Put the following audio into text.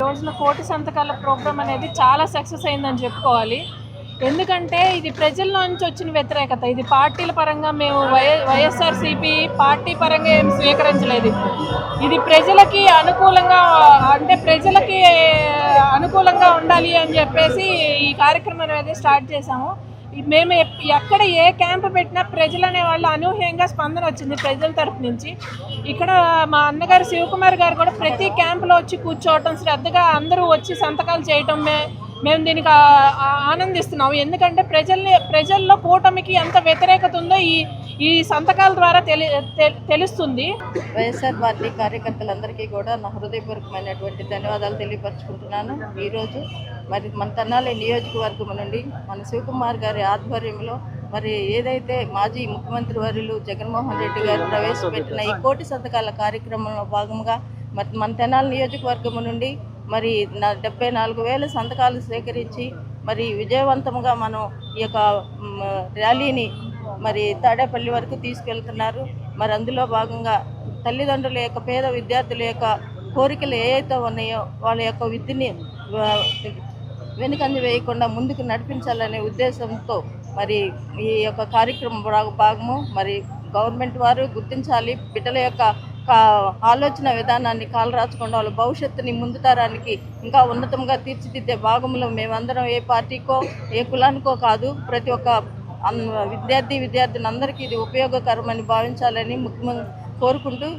రోజున కోటి సంతకాల ప్రోగ్రామ్ అనేది చాలా సక్సెస్ అయిందని చెప్పుకోవాలి. ఎందుకంటే ఇది ప్రజల నుంచి వచ్చిన వ్యతిరేకత. ఇది పార్టీల పరంగా మేము వైఎస్ఆర్సీపీ పార్టీ పరంగా ఏం స్వీకరించలేదు. ఇది ప్రజలకి అనుకూలంగా, అంటే ప్రజలకి అనుకూలంగా ఉండాలి అని చెప్పేసి ఈ కార్యక్రమం అనేది స్టార్ట్ చేశాము. మేము ఎక్కడ ఏ క్యాంపు పెట్టినా ప్రజలు అనే వాళ్ళు అనూహ్యంగా స్పందన వచ్చింది ప్రజల తరఫు నుంచి. ఇక్కడ మా అన్నగారు శివకుమార్ గారు కూడా ప్రతి క్యాంపులో వచ్చి కూర్చోవటం, శ్రద్ధగా అందరూ వచ్చి సంతకాలు చేయటం మేము దీనికి ఆనందిస్తున్నాం. ఎందుకంటే ప్రజల్లో కూటమికి ఎంత వ్యతిరేకత ఉందో ఈ సంతకాల ద్వారా తెలుస్తుంది. వైఎస్ఆర్ పార్టీ కార్యకర్తలందరికీ కూడా నా హృదయపూర్వకమైనటువంటి ధన్యవాదాలు తెలియపరచుకుంటున్నాను. ఈరోజు మరి మన తెనాలి నియోజకవర్గం నుండి మన శివకుమార్ గారి ఆధ్వర్యంలో మరి ఏదైతే మాజీ ముఖ్యమంత్రి వర్యులు జగన్మోహన్ రెడ్డి గారు ప్రవేశపెట్టిన ఈ కోటి సంతకాల కార్యక్రమంలో భాగంగా మరి మన తెనాలి నియోజకవర్గం నుండి మరి 74,000 సంతకాలు సేకరించి మరి విజయవంతంగా మనం ఈ యొక్క ర్యాలీని మరి తాడేపల్లి వరకు తీసుకెళ్తున్నారు. మరి అందులో భాగంగా తల్లిదండ్రుల యొక్క పేద విద్యార్థుల యొక్క కోరికలు ఏవైతే ఉన్నాయో వాళ్ళ యొక్క విద్యని వెనుకంజ వేయకుండా ముందుకు నడిపించాలనే ఉద్దేశంతో మరి ఈ యొక్క కార్యక్రమం భాగము మరి గవర్నమెంట్ వారు గుర్తించాలి. బిడ్డల యొక్క ఆలోచన విధానాన్ని కాలరాచకుండా వాళ్ళ భవిష్యత్తుని ముందు తరానికి ఇంకా ఉన్నతంగా తీర్చిదిద్దే భాగంలో మేమందరం ఏ పార్టీకో ఏ కులానికో కాదు, ప్రతి ఒక్క విద్యార్థిని అందరికీ ఇది ఉపయోగకరమని భావించాలని ముఖ్యంగా కోరుకుంటూ